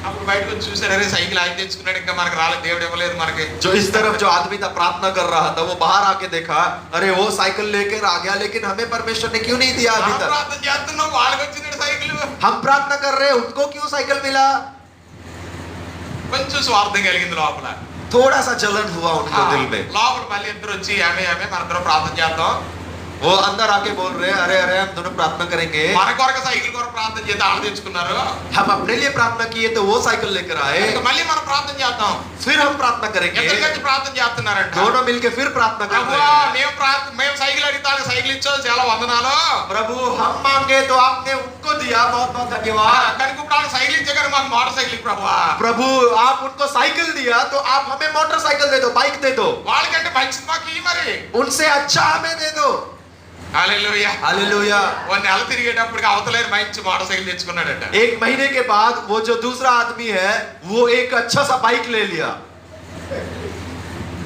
అప్పుడు బయటకు వచ్చి చూసారు, అరే సైకిల్ ఆయన తెచ్చుకున్నాడు, ఇంకా మనకు రాలేదు, దేవుడు ఇవ్వలేదు మనకి. जो इस तरफ जो आदमी था प्रार्थना कर रहा था, वो बाहर आके देखा, अरे वो साइकिल लेकर आ गया, लेकिन हमें परमेश्वर ने क्यों नहीं दिया अभी మనం तक। ప్రార్థన చేస్తున్నాం, వాళ్ళకి వచ్చింది సైకిల్. हम प्रार्थना कर रहे हैं, उनको क्यों साइकिल मिला। కొంచెం స్వార్థం కలిగింది లోపల, थोड़ा सा जलन हुआ उनको दिल में। లోపల మళ్ళీ ఇద్దరు వచ్చి ఆమె మనందరం ప్రార్థన చేద్దాం, वो अंदर आके बोल रहे हैं, अरे अरे हम दोनों प्रार्थना करेंगे। మన కొరకు సైకిల్ కొరకు ప్రార్థన చేద్దాం, వాళ్ళు తెచ్చుకున్నారు, हम अपने लिए प्रार्थना किए तो वो साइकिल लेकर आए। ఇంకా మళ్ళీ మనం ప్రార్థన చేద్దాం. फिर हम प्रार्थना करेंगे, ఇద్దరు కలిసి ప్రార్థన చేస్తున్నారంట. दोनों मिलके फिर प्रार्थना कर रहे ప్రభువా, हैं। మేము సైకిల్ అడిగితే వాళ్ళకి సైకిల్ ఇచ్చావు, చాలా వందనాలు. प्रभु हम मांगे तो आपने उनको दिया, बहुत बहुत धन्यवाद। కనుక ఇప్పుడు వాళ్ళకి సైకిల్ ఇచ్చే కానీ మాకు మోటార్ సైకిల్ ప్రభువా. प्रभु आप उनको साइकिल दिया तो आप हमें मोटरसाइकिल दे दो, बाइक दे दो। వాళ్ళకంటే మంచిది మాకు ఇయ్యి మరి. उनसे अच्छा हमें दे दो। హల్లెలూయా. हालेलुया। ఓ నెల తిరిగేటప్పటికి అవతలేరు మంచి మోటార్ సైకిల్ తెచ్చుకున్నాడట. एक महीने के बाद वो जो दूसरा आदमी है वो एक अच्छा सा बाइक ले लिया,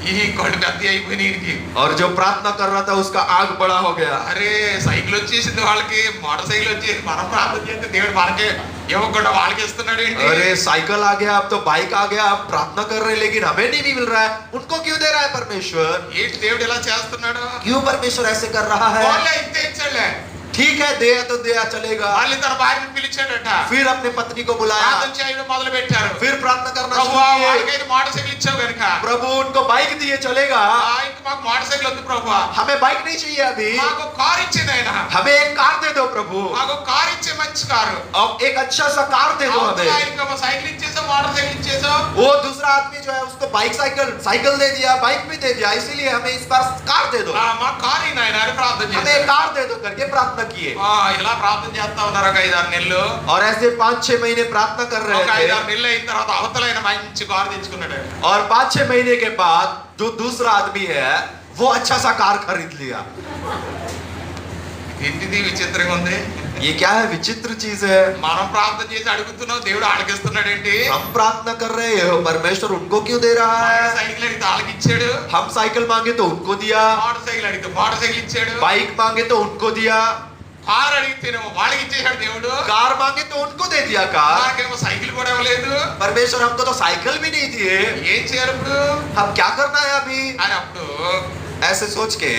ఈ కొడు పెద్ద అయిపోయినకి. और जो प्रार्थना कर रहा था उसका आग बड़ा हो गया। అరే సైకిల్ వచ్చేసింది వాళ్ళకి, మోటార్ సైకిల్ వచ్చేసి మనం ప్రార్థన చేస్తే దేవుడు మనకే ఇవ్వకుండా వాళ్ళకి ఇస్తున్నాడు ఏంటి? अरे साइकिल आ गया, अब तो बाइक आ गया, आप प्रार्थना कर रहे हैं लेकिन हमें नहीं मिल रहा है, उनको क्यों दे रहा है परमेश्वर। ఏంటి దేవుడు ఇలా చేస్తున్నాడు? क्यों परमेश्वर ऐसे कर रहा है। వాళ్ళే ఇంతే ఇచ్చాడులే. ठीक है दे तो दिया चलेगा। మళ్ళీ తన భార్యని పిలిచాడట. फिर अपने पत्नी को बुलाया, ప్రార్థన చేయడం మొదలు పెట్టారు. फिर प्रार्थना करना शुरू ప్రభువా, किए। వాళ్ళకైతే మోటార్ సైకిల్ ఇచ్చావు కనుక प्रभु उनको बाइक दिए चलेगा, ఇంకా మాకు మోటార్ సైకిల్ వద్దు ప్రభువా, हमें बाइक नहीं चाहिए अभी, మాకు కార్ ఇచ్చింది ఆయన, हमें एक कार दे दो प्रभु, మాకు కార్ ఇచ్చే మంచి కారు. अब एक अच्छा सा कार दे दो हमें। ఆయనకి సైకిల్ ఇచ్చేసావు, మోటార్ సైకిల్ ఇచ్చేసావు. वो दूसरा आदमी जो है उसको बाइक साइकिल दे दिया, बाइक भी दे दिया, इसीलिए हमें इस बार कार दे दो, మా కార్ అయినా ఆయన అని ప్రార్థన हमें చేశారు. कार दे दो करके प्रार्थना किए। ఇలా ప్రార్థన చేస్తా ఉన్నారు ఒక 5-6 నెలలు. और ऐसे 5-6 महीने प्रार्थना कर रहे ఒక थे, 5-6 నెలలు అయిన తర్వాత అవతలైన మంచి కార్ తెచ్చుకున్నాడు. और 5-6 महीने के बाद जो दूसरा आदमी है वो अच्छा सा कार खरीद लिया। ఏంటిది విచిత్రంగా ఉంది. ये क्या है, विचित्र चीज है। మనం ప్రార్థన చేసి అడుగుతున్నాం, దేవుడు ఆలకిస్తున్నాడు ఏంటి? हम प्रार्थना कर रहे हैं, परमेश्वर उनको क्यों दे रहा है। సైకిల్ అడిగితే వాళ్ళకి ఇచ్చాడు, हम साइकिल मांगे तो उनको दिया, మోటార్ సైకిల్ అడిగితే మోటార్ సైకిల్ ఇచ్చాడు, बाइक मांगे तो उनको दिया, కార్ అడిగితేనేమో వాళ్ళకి ఇచ్చేసాడు దేవుడు, कार मांगे तो उनको दे दिया कार। నాకేమో సైకిల్ కూడా ఇవ్వలేదు. परमेश्वर हमको तो साइकिल भी नहीं दिए, ఏం చేయాలి ఇప్పుడు हम क्या करना है अभी। అని అప్పుడు ऐसे सोच के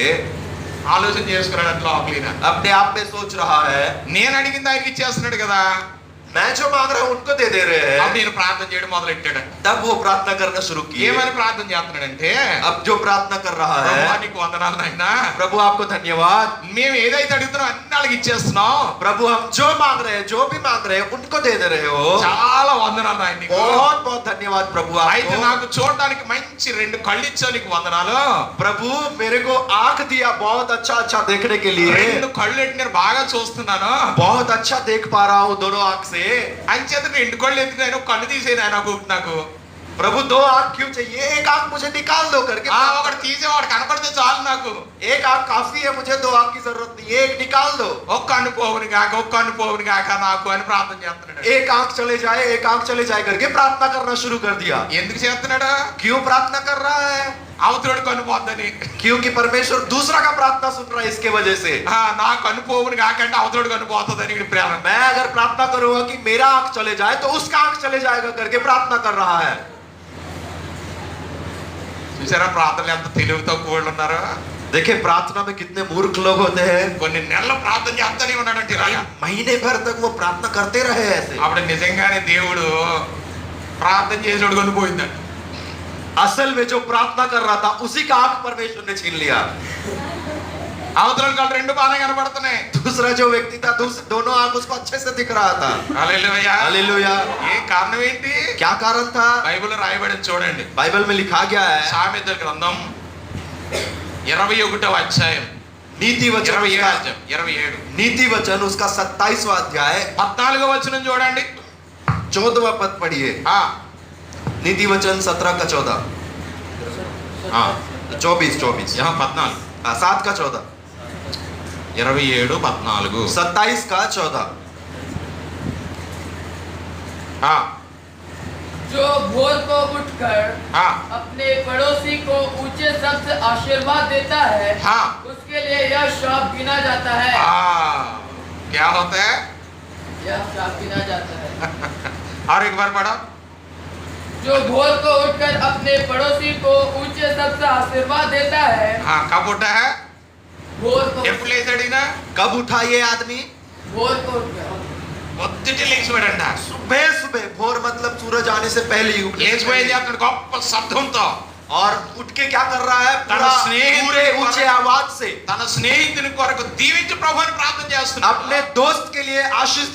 ఆలోచన చేసుకున్నాడు అట్లా లోపలిన. अपने आप में सोच रहा है, నేను అడిగింది ఆయనకి ఇచ్చేస్తున్నాడు కదా, मैं जो मांग रहा हूं उनको दे दे रहे అప్పుడు हैं। నేను ప్రార్థన చేయడం మొదలు పెట్టాడు. तब वो प्रार्थना करना शुरू किए। ఏమని ప్రార్థన చేస్తున్నాడంటే, अब जो प्रार्थना कर रहा ప్రభువా है, నీకు వందనాలు నాయనా, प्रभु आपको धन्यवाद, మేము ఏదైతే అడుగుతున్నాం అన్ని వాళ్ళకి ఇచ్చేస్తున్నాం, प्रभु हम जो मांग रहे हैं, जो भी मांग रहे हैं उनको दे दे रहे हो। చాలా వందనాలు నాయన నీకు. बहुत बहुत धन्यवाद प्रभु అయితే आपको। నాకు చూడడానికి మంచి 2 కళ్ళు ఇచ్చావు, నీకు వందనాలు. प्रभु मेरे को आंख दिया बहुत अच्छा अच्छा देखने के लिए, 2 కళ్ళు ఎట్టి నేను బాగా చూస్తున్నాను, बहुत अच्छा देख पा रहा हूँ दोनों आंख से। అంచేత 2 కళ్ళు ఎత్తి నేను కళ్ళు తీసేది ఆయన నాకు. प्रभु 2 आंख क्यों चाहिए, एक आंख मुझे निकाल दो करके। ఒకటి తీసేవాడు కనపడితే చాలు నాకు, एक आंख काफी है, मुझे 2 आंख की जरूरत नहीं है, एक निकाल दो। ఒక్క కన్ను పోవుని కాక నాకు అని ప్రార్థన చేస్తున్నాడు. एक आंख चले जाए, एक आंख चले जाए करके प्रार्थना करना शुरू कर दिया। ఎందుకు చేస్తున్నాడు? क्यों प्रार्थना कर रहा है, అవతలోడు కన్ను పోద్దని. क्योंकि परमेश्वर दूसरा का प्रार्थना सुन रहा है इसके वजह से। నా కన్ను పోవుని కాకంటే అవతలోడు కన్ను పోతుందని ఇక్కడ ప్రేరణ. मैं अगर प्रार्थना करूंगा कि मेरा आंख चले जाए तो उसका आंख चले जाएगा करके प्रार्थना कर रहा है। చూసారా ప్రార్థనలు ఎంత తెలివి తక్కువ వాళ్ళు ఉన్నారో. देखिए प्रार्थना में कितने मूर्ख लोग होते हैं। కొన్ని నెలలు ప్రార్థన చేస్తానే ఉన్నాడంటే ఇలాగా. महीने भर तक वो प्रार्थना करते रहे ऐसे। అప్పుడు నిజంగానే దేవుడు ప్రార్థన చేసేవాడు కొనిపోయిందంట. असल में जो प्रार्थना कर रहा था उसी का आंख परमेश्वर ने छीन लिया। అవతల కళ్ళు 2 బాగానే కనబడుతున్నాయి. दूसरा जो व्यक्ति था दोनों आंख उसको अच्छे से दिख रहा था। హల్లెలూయా. हालेलुया। ఏ కారణం ఏంటి? क्या कारण था, బైబిల్లో రాయబడింది చూడండి. बाइबल में लिखा गया है। సామెతల గ్రంథం 21వ అధ్యాయం, नीति वचन 27 नीति वचन उसका 27वां अध्याय 14వ వచనం చూడండి. 14वां पद पढ़िए। नीति वचन 17 का 14, 24 यहाँ 14, 7 का 14, 27, 14. 27 का 14। जो भोर को उठकर हाँ अपने पड़ोसी को ऊंचे शब्द से आशीर्वाद देता है, हाँ उसके लिए यह शाप गिना जाता है। क्या होता है? यह शाप गिना जाता है। और एक बार पढ़ो। जो भोर को उठकर अपने पड़ोसी को ऊंचे शब्द से आशीर्वाद देता है। हाँ, कब उठा है? भोर को। ఎప్పుడు లేచాడినా? कब उठा ये आदमी? भोर को उठकर। పొద్దుటే లేచిపోయాడంట। सुबह सुबह, भोर मतलब सूरज आने से पहले ही లేచిపోయి ఏం చేస్తున్నాడు? గొప్ప శబ్దంతో और उठ के क्या कर रहा है? తన पूरा స్నేహితుని पूरे ऊंचे आवाज से తన స్నేహితుని కొరకు దీవించి ప్రభువుని ప్రార్థన చేస్తున్నాడు। अपने दोस्त के लिए आशीष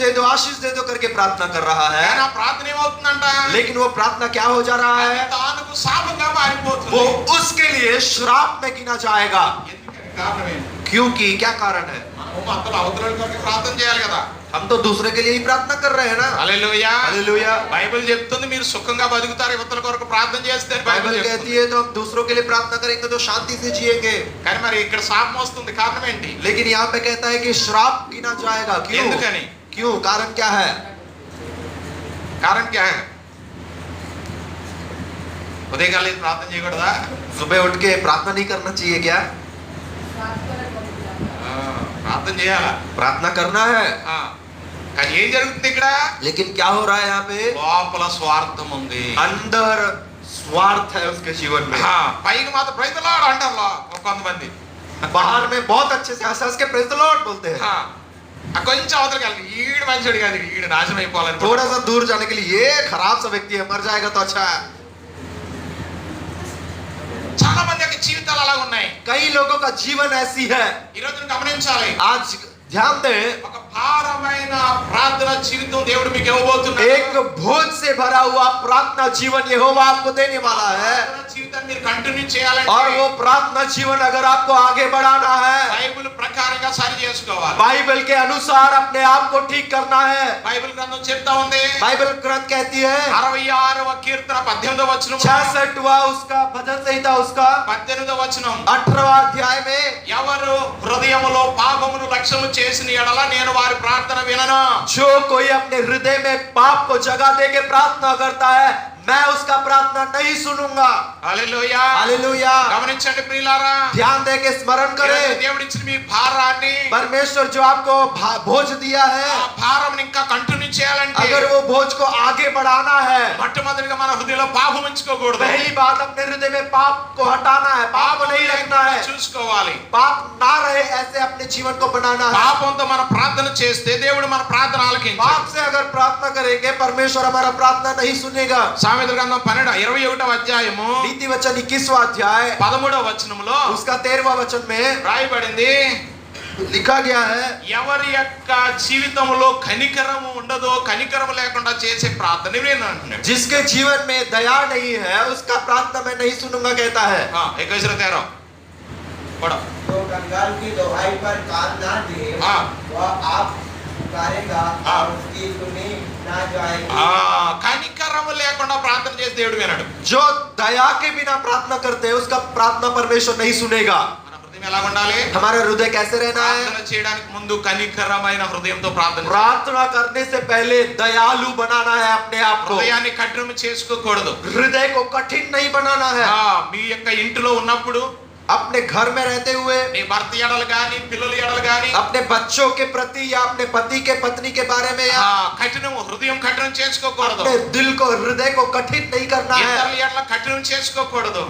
दे दो करके प्रार्थना कर रहा है। కానీ ఆ ప్రార్థన ఏమవుతుందంట? लेकिन वो प्रार्थना क्या हो जा रहा అది है? తానుకు శాపంగా మారిపోతుంది। वो उसके लिए श्राप में गिना जाएगा। ఎందుకంటే కారణం ఏంటి? क्योंकि क्या कारण है? మనము అంతలో అవతల కొరకు ప్రార్థన చేయాలి కదా। हम तो दूसरे के लिए ही प्रार्थना कर रहे हैं ना। హల్లెలూయా। हालेलुया। బైబిల్ చెప్తుంది మీరు సుఖంగా బతుకుతారు ఇవతల కొరకు ప్రార్థన చేస్తే అని बाइबल బైబిల్ कहती చెప్తుంది। है तो हम दूसरों के लिए प्रार्थना करेंगे तो शांति से जिएंगे। కానీ మరి ఇక్కడ శాపం వస్తుంది, కారణం ఏంటి? लेकिन यहाँ पे कहता है कि श्राप गिना जाएगा। क्यों? ఎందుకని? क्यों? कारण क्या है? कारण क्या है? ఉదయకాలే ప్రార్థన చేయకూడదా? सुबह उठ के प्रार्थना नहीं करना चाहिए क्या? ప్రార్థన చేయాలా? प्रार्थना करना है। కానీ ఏం జరుగుతుంది ఇక్కడ? लेकिन क्या हो रहा है यहाँ पे? లోపల స్వార్థం ఉంది। अंदर स्वार्थ है उसके जीवन में। పైకి మాత్రం ప్రైజ్ ది లార్డ్ అంటారు కొంతమంది। बाहर में बहुत अच्छे से हंस हंस के प्रेज द लॉर्ड बोलते हैं। కొంచెం అవతలకి వెళ్ళి ఈడు మంచివాడు కాదు, ఈడు నాశనం అయిపోవాలని थोड़ा सा दूर जाने के लिए ये खराब सा व्यक्ति है, मर जाएगा तो अच्छा है। చాలా మంది యొక్క జీవితాలు అలా ఉన్నాయి। कई लोगों का जीवन ऐसी है। ఈ రోజు గమనించాలి। आज ध्यान दें, ఒక భారమైన ప్రార్థన జీవితం దేవుడు మీకు ఇవ్వబోతున్నాడు। एक भोज से भरा हुआ प्रार्थना जीवन यहोवा आपको देने वाला है। ప్రార్థన జీవితాన్ని మీరు కంటిన్యూ చేయాలంటే और वो प्रार्थना जीवन अगर आपको आगे बढ़ाना है, బైబిల్ ప్రకారంగా సరి చేసుకోవాలి। बाइबल के अनुसार अपने आप को ठीक करना है। బైబిల్ గ్రంథం చెప్తా ఉంది, बाइबल ग्रंथ कहती है 66వ కీర్తన 18వ వచనం, 66वां उसका भजन संहिता उसका 18వ వచనం, 18वां अध्याय में, ఎవరు హృదయములో పాపమును లక్ష్యము చేసిన ఎడల నేను వారి ప్రార్థన వినను। जो कोई अपने हृदय में पाप को जगह दे के प्रार्थना करता है, मैं उसका प्रार्थना नहीं सुनूंगा। హల్లెలూయా। हालेलूया। గమనించండి ప్రియులారా, ध्यान दे के स्मरण करें, దేవుడు ఇచ్చిన మీ భారాన్ని, परमेश्वर जो आपको भोज दिया है, ఆ భారం ఇంకా కంటిన్యూ చేయాలంటే अगर वो भोज को आगे बढ़ाना है, మొట్టమొదటిగా మన హృదయంలో పాపం ఉంచుకోకూడదు। पहली बात अपने हृदय में पाप को हटाना है, पाप को नहीं रखना है, చూసుకోవాలి। पाप ना रहे ऐसे अपने जीवन को बनाना है। పాపంతో మనం ప్రార్థన చేస్తే దేవుడు మన ప్రార్థన ఆలకించాడు। पाप से अगर प्रार्थना करेंगे परमेश्वर हमारा प्रार्थना नहीं सुनेगा। సామెతల గ్రంథం 21వ అధ్యాయము नीति वचन 21वां अध्याय 13వ వచనంలో उसका 13वां वचन में రాయబడింది, लिखा गया है, ఎవరి యొక్క జీవితంలో కనికరము ఉండదో, కనికరము లేకుండా చేసే ప్రార్థన నేను అంటున్నాడు। जिसके जीवन में दया नहीं है उसका प्रार्थना मैं नहीं सुनूंगा कहता है। 21:13 पढ़ो। तो कंगाल की दुहाई पर कान ना दे, वह आप पुकारेगा और उसकी सुनी ना जाएगी। కనికరము లేకుండా ప్రార్థన చేసి దేవుడు వినడు। जो दया के बिना प्रार्थना करते हैं उसका प्रार्थना परमेश्वर नहीं सुनेगा। మన హృదయం ఎలా ఉండాలి? हमारा हृदय कैसे रहना है? ప్రార్థన చేయడానికి ముందు కనికరమైన హృదయంతో ప్రార్థన చేయాలి। प्रार्थना करने से पहले दयालु बनाना है अपने आप को, హృదయాన్ని కఠినం చేసుకోకూడదు। हृदय को कठिन नहीं बनाना है। మీ యొక్క ఇంటిలో ఉన్నప్పుడు अपने घर में रहते हुए నీ భర్త ఎడలు గాని పిల్లల ఎడలు గాని अपने बच्चों के प्रति या अपने पति के पत्नी के बारे में या కఠినం హృదయం కఠినం చేసుకోకూడదు। अपने दिल को हृदय को कठिन नहीं करना है। ఇతరుల ఎడల కఠినం చేసుకోకూడదు।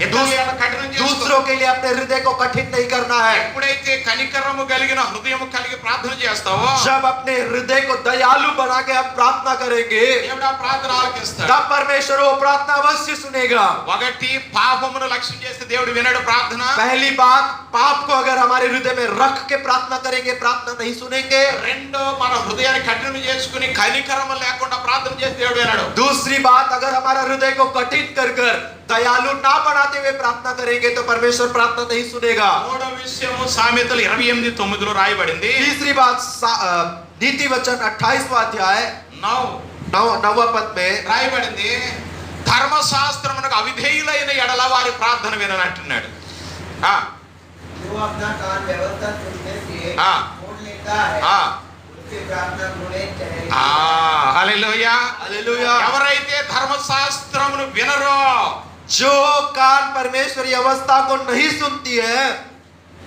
ఇతరుల ఎడల కఠినం చేసుకో। दूसरों के लिए अपने हृदय को कठिन नहीं करना है। ఎప్పుడైతే కనికరము కలిగిన హృదయం కలిగి ప్రార్థన చేస్తావో जब अपने हृदय को दयालु बना के हम प्रार्थना करेंगे దేవుడు ఆ ప్రార్థన ఆలకిస్తాడు। तब परमेश्वर वो प्रार्थना अवश्य सुनेगा। ఒకటి పాపమును లక్ష్యం చేస్తే దేవుడు వినడు ప్రార్థన। पहली बात, पाप को अगर हमारे हृदय में रख के प्रार्थना करेंगे प्रार्थना नहीं सुनेंगे। రెండో మన హృదయాన్ని కఠినం చేసుకుని కనికరము లేకుండా ప్రార్థన చేస్తే దేవుడు వినడు। दूसरी बात, अगर हमारा हृदय को कठिन कर कर दयालु ना बनाते हुए प्रार्थना करेंगे तो परमेश्वर प्रार्थना नहीं सुनेगा। మూడో విషయము సామెతలు 28:9 రాయబడింది। तीसरी बात, नीति वचन 28वां अध्याय 9वां पद में రాయబడింది, ధర్మశాస్త్రమునకు అవిధేయులైన ఎడల వారి ప్రార్థన విననంటున్నాడు। जो अपना कान व्यवस्था सुनने से मोड़ लेता है, उसकी प्रार्थना सुने चाहिए। హల్లెలూయా। हालेलुया। ఎవరైతే ధర్మశాస్త్రమును వినరో, जो कान परमेश्वरी अवस्था को नहीं सुनती है,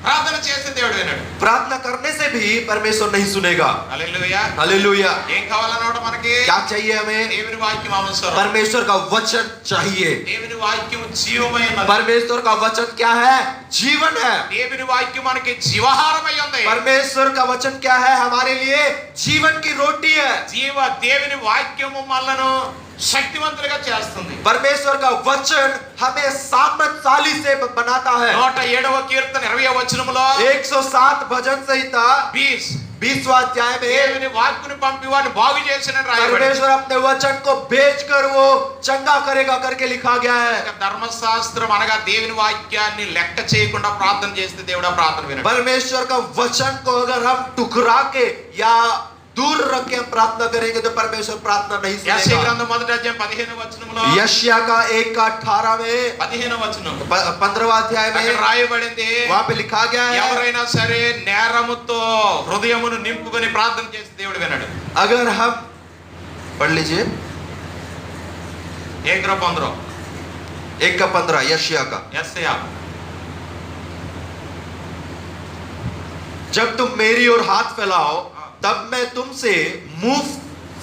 ప్రార్థన చేస్తే దేవుడు వినడు. प्रार्थना करने से भी परमेश्वर नहीं सुनेगा। హల్లెలూయా. हालेलुया। ఏం కావాలన్నమాట మనకి? क्या चाहिए हमें? దేవుని వాక్యం అవసరం. परमेश्वर का वचन चाहिए। దేవుని వాక్యం జీవమైనది. परमेश्वर का वचन क्या है? जीवन है। దేవుని వాక్యం మనకి జీవాహారమై ఉంది. परमेश्वर का वचन क्या है? हमारे लिए जीवन की रोटी है। దేవుని వాక్యము మనలను శక్తివంతులుగా చేస్తుంది. परमेश्वर का वचन हमें सामर्थ्यशाली से बनाता है। 107వ కీర్తన 20వ వచనములో 107 भजन संहिता 20वां अध्याय में దేవుని వాక్కుని పంపి వారిని బాగు చేసినని రాయబడింది. परमेश्वर अपने वचन को भेजकर वो चंगा करेगा करके लिखा गया है। ధర్మశాస్త్రం అనగా దేవుని వాక్యాన్ని లెక్క చేయకుండా ప్రార్థన చేస్తే దేవుడు ప్రార్థన వినడు. परमेश्वर का वचन को अगर हम टुकरा के या दूर रख के हम प्रार्थना करेंगे तो परमेश्वर प्रार्थना नहीं యెషయా सुनेगा। గ్రంథం మొదటి అధ్యాయం 15వ వచనములో यशाया का 1:18 में 15వ వచనం 15वां अध्याय అక్కడ में రాయబడింది, वहां पे लिखा गया है ఎవరైనా సరే నేరముతో హృదయమును నింపుకొని ప్రార్థన చేస్తే దేవుడు వినడు. अगर हम पढ़ लीजिए 1:15 1:15 यशाया का। యెషయా. जब तुम मेरी ओर हाथ फैलाओ तब मैं तुमसे मुंह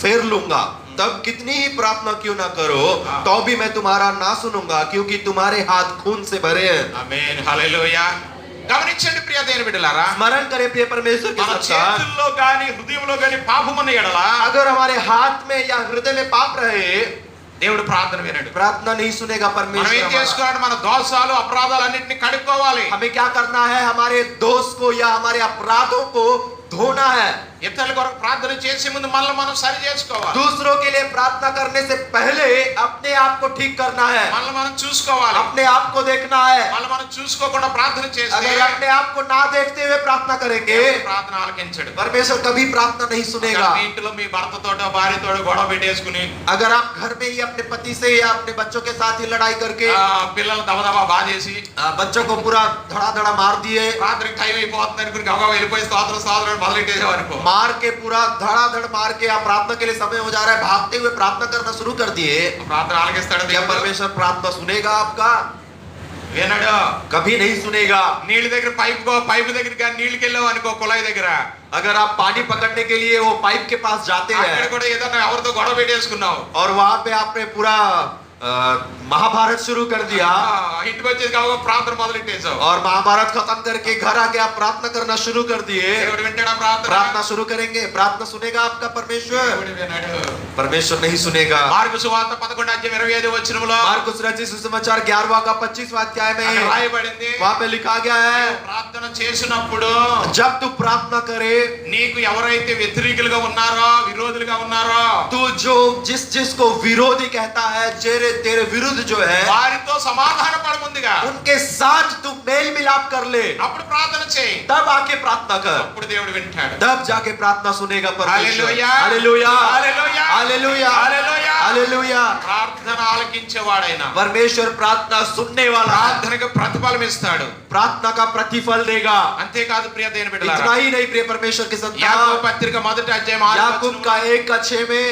फेर लूंगा। तब कितनी ही प्रार्थना क्यों ना करो तो भी मैं तुम्हारा ना सुनूंगा, क्योंकि तुम्हारे हाथ खून से भरे हैं। ఆమేన్. హల్లెలూయా. గమనించండి ప్రియ దేవుని బిడ్డలారా, स्मरण करें प्रिय परमेश्वर के మన संतान, చేతుల్లో గాని హృదయంలో గాని పాపమున్న ఎడల अगर हमारे हाथ में या हृदय में पाप रहे దేవుడు ప్రార్థన వినడు. प्रार्थना नहीं सुनेगा మనం परमेश्वर ఏం हमारा। చేసుకోవాలి? మన దోషాలు అపరాధాలన్నింటినీ కడుక్కోవాలి. हमें क्या करना है? हमारे दोष को या हमारे अपराधों को धोना है। ఇతరుల కొరకు ప్రార్థన చేసే ముందు మనల్ని మనం సరి చేసుకోవాలి. दूसरों के लिए प्रार्थना करने से पहले अपने आप को ठीक करना है, మనల్ని మనం చూసుకోవాలి. अपने आप को देखना है। మనల్ని మనం చూసుకోకుండా ప్రార్థన చేస్తే अगर अपने आप को ना देखते हुए प्रार्थना करेंगे దేవుడు ప్రార్థన ఆలకించడు. परमेश्वर कभी प्रार्थना नहीं सुनेगा। మీ ఇంట్లో మీ భర్తతోటో భార్యతోటో గొడవ పెట్టేసుకుని अगर आप घर में ही अपने पति से या अपने बच्चों के साथ ही लड़ाई करके పిల్లలు దబదబా బాధేసి बच्चों को पूरा धड़ा मार दिए, రాత్రికి టైం అయిపోతుంది అనుకుని గబగబా వెళ్ళిపోయి స్తోత్రం మొదలెట్టేసావు అనుకో. मार के पूरा धड़ाधड़ मार के आप प्रार्थना के लिए समय हो जा रहा है, भागते हुए प्रार्थना करना शुरू कर दिए, ప్రార్థన ఆలకిస్తాడు क्या దేవుడు? परमेश्वर प्रार्थना सुनेगा आपका? వినడు. कभी नहीं सुनेगा। నీళ్ళ దగ్గర పైపు దగ్గర కానీ నీళ్ళకి వెళ్ళావు అనుకో, కుళాయి దగ్గర अगर आप पानी पकड़ने के लिए वो पाइप के पास जाते అక్కడ हैं కూడా ఏదైనా ఎవరితో గొడవ పెట్టేసుకున్నావు, और वहां पे आपने पूरा महाभारत शुरू कर दिया ఇంటికి వచ్చేది గబగబా ప్రార్థన మొదలెట్టేసావు. और महाभारत खत्म करके घर आके आप प्रार्थना करना शुरू कर दिए, దేవుడు వింటాడా ప్రార్థన? प्रार्थना शुरू करेंगे, प्रार्थना सुनेगा आपका परमेश्वर? దేవుడు వినడు. परमेश्वर नहीं सुनेगा। మార్కు సువార్త 11 అధ్యాయం 25 వచనములో मार्कुस रचित सुसमाचार 11वां का 25वां अध्याय అక్కడ में రాయబడింది, वहां पे लिखा गया है, ప్రార్థన చేసినప్పుడు जब तू प्रार्थना करे నీకు ఎవరైతే వ్యతిరేకులుగా ఉన్నారో విరోధులుగా ఉన్నారో तू जो जिसको विरोधी कहता है, तेरे विरुद्ध जो है, వారితో సమాధాన పడ ముందుగా उनके साथ तू मेल मिलाप कर ले, అప్పుడు ప్రార్థన చేయి. तब आके प्रार्थना कर, అప్పుడు దేవుడు వింటాడు. तब जाके प्रार्थना सुनेगा परमेश्वर। Hallelujah, hallelujah, hallelujah, hallelujah, hallelujah, hallelujah. ప్రార్థన ఆలకించేవాడైనా परमेश्वर प्रार्थना सुनने वाला है, ప్రార్థనకు ప్రతిఫలం ఇస్తాడు. प्रार्थना का प्रतिफल देगा। అంతేకాదు ప్రియ దేవుని इतना బిడ్డలారా, ही नहीं प्रिय परमेश्वर के యాకోబు संतान, పత్రిక మొదటి అధ్యాయం 6వ याकूब వచనములో का 1:6 में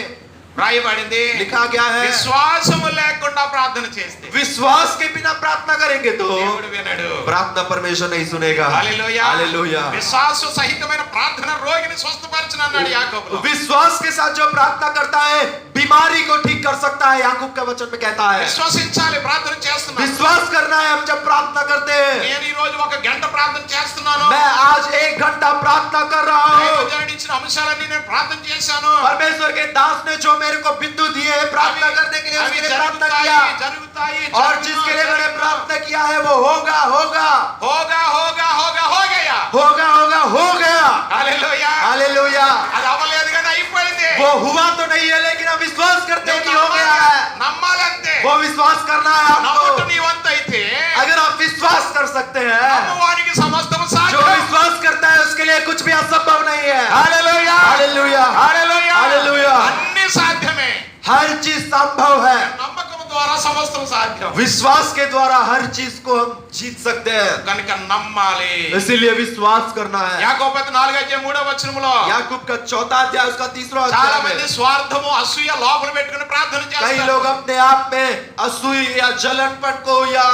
రాయబడింది, लिखा गया है, విశ్వాసము లేకుండా ప్రార్థన చేస్తే विश्वास के बिना प्रार्थना करेंगे तो దేవుడు వినడు. प्रार्थना परमेश्वर नहीं सुनेगा। హల్లెలూయా. हालेलुया। విశ్వాస సహితమైన ప్రార్థన రోగిని స్వస్థపరచును అన్నాడు యాకోబు. विश्वास के साथ जो प्रार्थना करता है बीमारी को ठीक कर सकता है, याकूब का वचन में कहता है। విశ్వసించాలి. ప్రార్థన చేస్తున్నాను. विश्वास करना है हम जब प्रार्थना करते हैं। నేను ఈ రోజు 1 గంట ప్రార్థన చేస్తున్నాను. मैं आज 1 घंटा प्रार्थना कर रहा हूँ। దైవజనుడు ఇచ్చిన అంశాలన్నీ నేను ప్రార్థన చేశాను. परमेश्वर के दास ने जो मेरे को बिंदु दिए हैं प्रार्थना करने के लिए, అవి उसके लिए प्रार्थना జరుగుతాయి, किया, జరుగుతాయి, और జరుగును, जिसके लिए मैंने జరుగును. प्रार्थना किया है वो होगा होगा होगा होगा होगा हो गया. होगा होगा हो गया। హల్లెలూయా. हालेलुया। అది అవ్వలేదు కానీ అయిపోయింది. वो हुआ तो नहीं है, लेकिन हम विश्वास करते हैं कि हो నువ్వు गया है। నమ్మాలంతే. वो विश्वास करना है నమ్ముట आपको। నీ వంతు అయితే अगर आप विश्वास कर सकते हैं, నమ్మువానికి సమస్తము जो సాధ్యం. विश्वास करता है उसके लिए कुछ भी असंभव नहीं है। హల్లెలూయా. Hallelujah, hallelujah. हालेलुया। అన్ని సాధ్యమే. हर चीज संभव है। నమ్మకం ద్వారా సమస్తం సాధ్యం. विश्वास के द्वारा हर चीज को हम जीत सकते हैं, కనుక నమ్మాలి. इसीलिए विश्वास करना है। యాకోబు పత్రిక 4వ అధ్యాయం 3వ వచనములో याकूब का 4था अध्याय उसका 3रा చాలా अध्याय మంది में స్వార్థము అసూయ లోపల పెట్టుకుని ప్రార్థన कई చేస్తారు. लोग अपने आप में असूया या जलनपन को या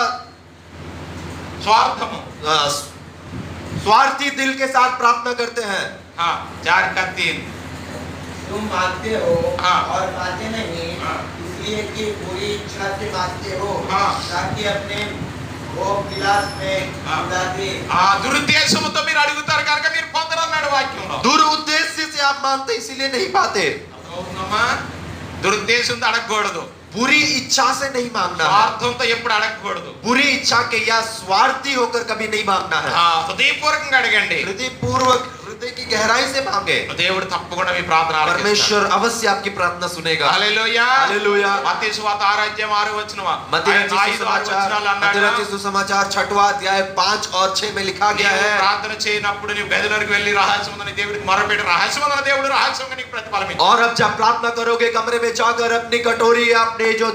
స్వార్థము स्वार्थी दिल के साथ प्रार्थना करते हैं। हाँ 4:3 तुम मांगते हो हाँ। और पाते नहीं, हाँ। इसलिए कि बुरी इच्छा से मांगते हो, हाँ। ताकि अपने भोग विलास में हाँ। उड़ा दे। ఆ దురుద్దేశంతో మీరు అడుగుతారు కనుక మీరు పొందరన్నాడు వాక్యంలో. दुरुद्देश्य से आप मांगते इसलिए नहीं पाते। అవునమ్మా, దురుద్దేశంతో అడగకూడదు, बुरी इच्छा से नहीं मांगना है। స్వార్థంతో ఎప్పుడు అడగకూడదు. बुरी इच्छा के या स्वार्थी होकर कभी नहीं मांगना है। హృదయపూర్వకంగా అడగండి. हृदय पूर्वक, हृदय की गहराई से मांगे। దేవుడు తప్పకుండా మీ ప్రార్థన ఆలకిస్తాడు. परमेश्वर अवश्य आपकी प्रार्थना सुनेगा। హల్లెలూయా. हालेलुया। మత్తయి సువార్త 6:6 मत्ती रचित सुसमाचार 6वां अध्याय 5 और 6 में लिखा गया నీవు है, ప్రార్థన చేయనప్పుడు నీవు గదిలోకి వెళ్ళి రహస్యమందున దేవుడికి మొరపెట్టి రహస్యమందున దేవుడు రహస్యంగా నీకు ప్రతిఫలం ఇస్తాడు. और अब जब प्रार्थना करोगे कमरे में जाकर अपनी कटोरी, अपने जो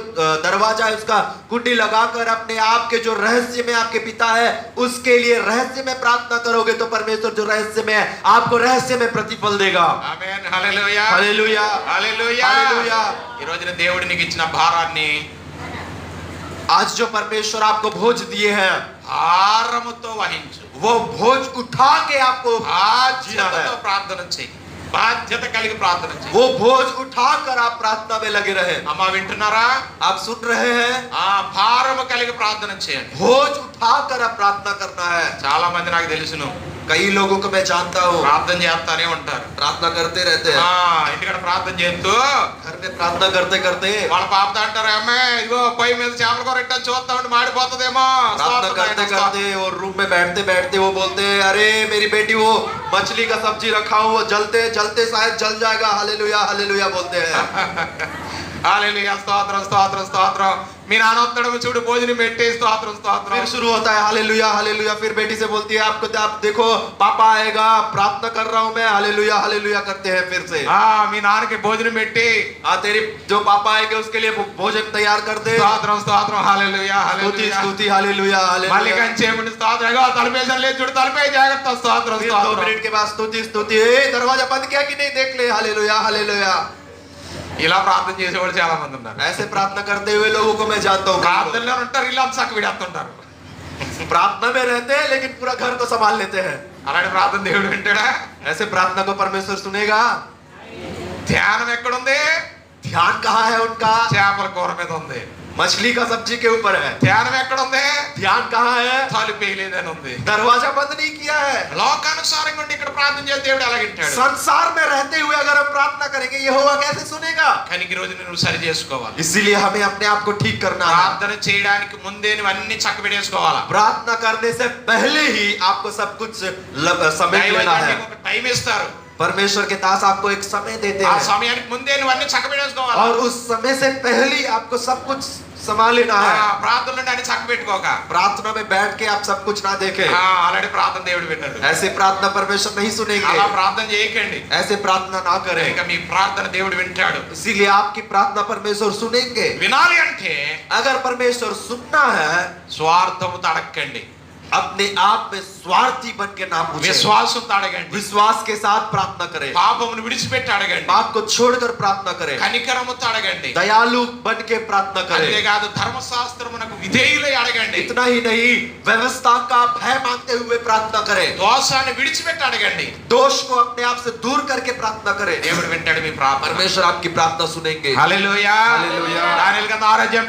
दरवाजा है उसका कुंडी लगाकर अपने आप के जो रहस्य में आपके पिता है उसके लिए रहस्य में प्रार्थना करोगे तो परमेश्वर जो रहस्य में है आपको रहस्य में प्रतिफल देगा। ఆమేన్. హల్లెలూయా. हालेलुया। హల్లెలూయా. हालेलुया। ఈ రోజున దేవుడు నీకు ఇచ్చిన భారాన్ని आज जो परमेश्वर आपको भोज दिए हैं భారముతో వహించు. वो भोज उठा के आपको బాధ్యతతో ప్రార్థన చేయి. బాధ్యత కలిగి ప్రార్థన చేయి. वो भोज उठाकर आप प्रार्थना में लगे रहे। అమ్మా వింటున్నారా? आप सुन रहे हैं? భారము కలిగి ప్రార్థన చేయండి. भोज उठाकर आप प्रार्थना करना है। చాలా మంది నాకు తెలుసును, कई लोगों को मैं जानता हूँ ప్రార్థన చేస్తానే ఉంటారు. प्रार्थना करते रहते हैं, ఇంటికాడ ప్రార్థన చేస్తూ घर में प्रार्थना करते करते వాళ్ళ పాపతో అంటారు, అమ్మే ఇదిగో పొయ్యి మీద చేపల కూర ఇట్టా చూస్తామంటే మాడిపోతుందేమో. प्रार्थना करते करते और रूम में बैठते बैठते वो बोलते हैं, अरे मेरी बेटी वो मछली का सब्जी रखा हूँ, वो जलते जलते शायद जल जाएगा। हालेलुया हालेलुया बोलते हैं। హల్లెలూయా. స్తోత్రం స్తోత్రం స్తోత్రం. మీ నాన్న వస్తాడు చూడు భోజనం పెట్టి స్తోత్రం స్తోత్రం. फिर शुरू होता है हालेलुया हालेलुया। फिर बेटी से बोलती है, आपको आप देखो पापा आएगा, प्रार्थना कर रहा हूँ मैं। हालेलुया हालेलुया करते हैं फिर से। మీ నాన్నకి భోజనం పెట్టి तेरी जो पापा आएंगे उसके लिए भोजन तैयार कर दे। స్తోత్రం స్తోత్రం. హల్లెలూయా स्तुति హల్లెలూయా. स्तुति हालेलुया మళ్ళీ हालेलुया। కంచేమని స్తోత్రం. ఇగో తలుపేసాను లేదు చూడు, తలుపే జాగ్రత్త. స్తోత్రం फिर 2 స్తోత్రం. मिनट के बाद स्तुति स्तुति, ए दरवाजा बंद किया कि नहीं देख ले। Hallelujah hallelujah. ఇలా ప్రార్థన చేసేవాళ్ళు చాలా మంది ఉన్నారు. ऐसे प्रार्थना करते हुए लोगों को मैं जानता हूँ। ప్రార్థనలో ఉంటారు, ఇల్లు అంతా విడేస్తుంటారు. प्रार्थना में रहते हैं लेकिन पूरा घर को संभाल लेते हैं। అలాంటి ప్రార్థన దేవుడు వింటాడా? ऐसे प्रार्थना को परमेश्वर सुनेगा? ధ్యానం ఎక్కడుంది? ध्यान कहाँ है उनका? చేపల కూర మీద ఉంది. मछली का सब्जी के ऊपर है। ధ్యానం ఎక్కడుంది? ध्यान कहाँ है? తలుపేయలేదని ఉంది. दरवाजा बंद नहीं किया है। లోకానుసారంగా ఉండి ఇక్కడ ప్రార్థన చేస్తే దేవుడు ఎలా వింటాడు? संसार में रहते हुए अगर हम प्रार्थना करेंगे यहोवा कैसे सुनेगा? కానీ ఈ రోజు నువ్వు సరి చేసుకోవాలి. इसीलिए हमें अपने आप को ठीक करना है। ప్రార్థన చేయడానికి ముందే నువ్వు అన్ని చక్కబెట్టేసుకోవాలా. प्रार्थना करने से पहले ही आपको सब कुछ समेट लेना है। ఒక టైం ఇస్తారు, परमेश्वर के दास आपको एक समय देते ఆ हैं సమయానికి ముందే నువ్వు అన్ని చక్కబెట్టేసుకోవాలి. और उस समय से पहले ही आपको सब कुछ संभाल लेना है। ప్రార్థనలో అన్ని చక్కబెట్టుకోక प्रार्थना में बैठ के आप सब कुछ ना देखें। అలాంటి ప్రార్థన దేవుడు విన్నాడు. ऐसे प्रार्थना परमेश्वर नहीं सुनेंगे। అలా ప్రార్థన చేయకండి. ऐसे प्रार्थना ना करें। ఇక మీ ప్రార్థన దేవుడు వింటాడు. इसीलिए आपकी प्रार्थना परमेश्वर सुनेंगे। వినాలి అంటే अगर परमेश्वर सुनना है స్వార్థముతో అడగండి, अपने आप में स्वार्थी बन के ना पूछें, విశ్వాసంతో అడగండి, विश्वास के साथ प्रार्थना करें, పాపమును విడిచిపెట్టి అడగండి, पाप को छोड़कर प्रार्थना करें, కనికరముతో అడగండి. दयालु बन के प्रार्थना करें। అంతేకాదు ధర్మశాస్త్రమునకు విధేయులై అడగండి. इतना ही नहीं, व्यवस्था का भय मानते हुए प्रार्थना करें, దోషాన్ని విడిచిపెట్టి అడగండి. दोष को अपने आप से दूर करके प्रार्थना करें। దేవుడు వింటాడు మీ ప్రార్థన. परमेश्वर आपकी प्रार्थना सुनेंगे। హల్లెలూయా. హల్లెలూయా. దానియేలు గ్రంథం 6:10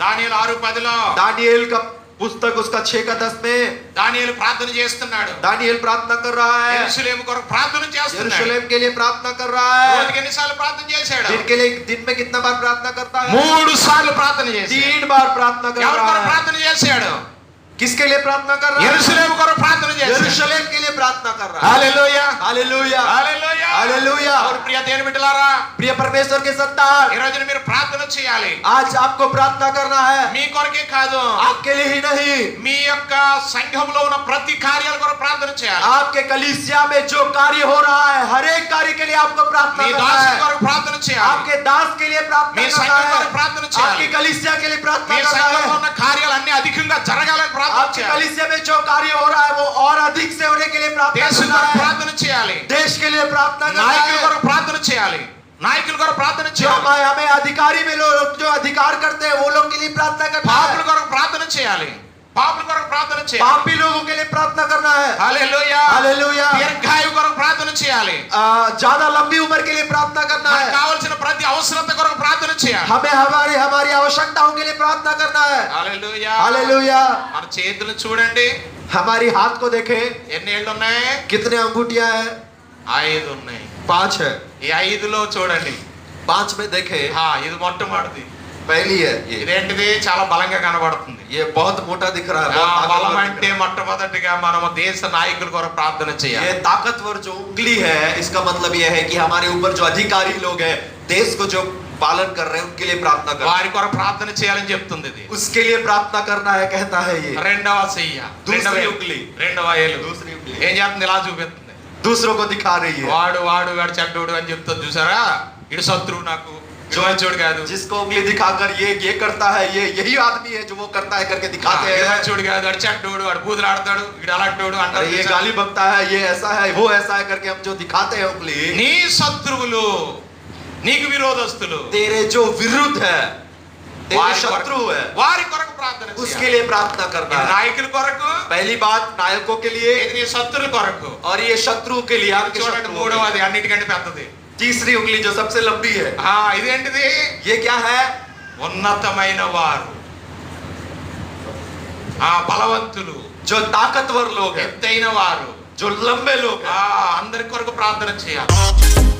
దానియేలు 6:10 दानिएल का पुस्तक उसका 6:10 में దానియేలు ప్రార్థన చేస్తున్నాడు. दानिएल प्रार्थना कर रहा है, యెరూషలేము కొరకు ప్రార్థన చేస్తున్నాడు. यरूशलेम के लिए प्रार्थना कर रहा है। రోజుకి ఎన్నిసార్లు ప్రార్థన చేశాడు? दिन के लिए दिन में कितना बार प्रार्थना करता है? 3 సార్లు ప్రార్థన చేశాడు. 3 बार प्रार्थना कर ఎవరి रहा కొరకు है। ప్రార్థన చేశాడు? किसके लिए प्रार्थना कर रहा है? యెరూషలేము కొరకు ప్రార్థన చేశాడు. यरूशलेम के लिए प्रार्थना कर रहा है। హల్లెలూయా. Hallelujah hallelujah. हालेलुया। और ప్రియ దేవుని బిడ్డలారా, प्रिय परमेश्वर के संतान, ఈ రోజున మీరు ప్రార్థన చేయాలి. आज आपको प्रार्थना करना है। మీ కొరకే కాదు, आपके लिए ही नहीं, మీ యొక్క సంఘంలో ఉన్న ప్రతి కార్యాల కొరకు ప్రార్థన చేయాలి. आपके कलीसिया में जो कार्य हो रहा है हर एक कार्य के लिए आपको प्रार्थना మీ करना దాసుని है। కొరకు ప్రార్థన చేయాలి. आपके दास के लिए प्रार्थना మీ करना సంఘం है। కొరకు ప్రార్థన చేయాలి. आपकी कलीसिया के लिए प्रार्थना మీ करना సంఘంలో है। ఉన్న కార్యాలన్నీ అధికంగా జరగాలని ప్రార్థన आपकी చేయాలి. कलीसिया में जो कार्य हो रहा है वो और अधिक से होने के लिए प्रार्थना దేశం करना కొరకు है। ప్రార్థన చేయాలి. देश के लिए प्रार्थना करना నాయకుల है। కొరకు ప్రార్థన చేయాలి. నాయకుల కొరకు ప్రార్థన जो చేయాలి. हमें अधिकारी में लोग जो अधिकार करते हैं वो लोग के लिए प्रार्थना करना పాపుల है। కొరకు ప్రార్థన చేయాలి. పాపుల కొరకు ప్రార్థన చేయాలి. पापी लोगों के लिए प्रार्थना करना है। హల్లెలూయా. हालेलुया। దీర్ఘాయువు కొరకు ప్రార్థన చేయాలి. ज्यादा लंबी उम्र के लिए प्रार्थना करना మనకు है। కావాల్సిన ప్రతి అవసరత కొరకు ప్రార్థన చేయాలి. हमें हमारी आवश्यकताओं के लिए प्रार्थना करना है। హల్లెలూయా. हालेलुया। మన చేతులు చూడండి, हमारी हाथ को देखें, ఎన్ని ఏళ్ళు ఉన్నాయి? कितने अंगूठियां हैं? 5 ఉన్నాయి. 5 है। ఈ 5లో చూడండి. 5 में देखें, ఇది మొట్టమొదటిది. पहली है ये। ఇదేంటిది? చాలా బలంగా కనబడుతుంది. ये बहुत मोटा दिख रहा है, बहुत బలం ताकतवर అంటే दिख रहा మొట్టమొదటిగా మనము దేశ నాయకుల కొరకు ప్రార్థన है। చేయాలి. ये ताकतवर जो उंगली है, इसका मतलब ये है कि हमारे ऊपर जो अधिकारी लोग हैं, देश को जो पालन कर रहे हैं, उनके लिए प्रार्थना करना వారి కొరకు ప్రార్థన చేయాలని చెప్తుంది ఇది. है। उसके लिए प्रार्थना करना है, कहता है ये। రెండవ చెయ్య, दूसरी उंगली, రెండవ ఏలు दूसरी उंगली ఏం చేస్తుంది? ఇలా చూపిస్తుంది. दूसरों को दिखा रही है। వాడు చెడ్డోడు అని చెప్తుంది చూసారా? ఇడు శత్రువు నాకు, ఇడు మంచోడు కాదు, जिसको उंगली दिखाकर ये करता है, ये यही आदमी है जो वो करता है करके दिखाते ఇడు हैं। మంచోడు కాదు, వాడు చెడ్డోడు, వాడు బూతులు ఆడతాడు, ఇడు అలాంటోడు अरे అంటారు. ये गाली बकता है, ये ऐसा है, वो ऐसा है करके हम जो दिखाते हैं उंगली, నీ శత్రువులు, నీకు విరోధస్తులు, तेरे जो विरुद्ध है, तेरे వారి शत्रु కొరకు- है, వారి కొరకు ప్రార్థన उसके చేయాలి. लिए प्रार्थना करना ఇది है। నాయకుల కొరకు, पहली बात नायकों के लिए, ఇది నీ శత్రుల కొరకు. और ये शत्रु के लिए, आपके చూడండి, शत्रु के लिए। మూడవది అన్నిటికంటే పెద్దది. तीसरी उंगली जो सबसे लंबी है, ఇదేంటిది? ये क्या है? ఉన్నతమైన వారు, బలవంతులు, जो ताकतवर लोग हैं, ఎత్తైన వారు, जो लंबे लोग हैं। అందరి కొరకు ప్రార్థన చేయాలి.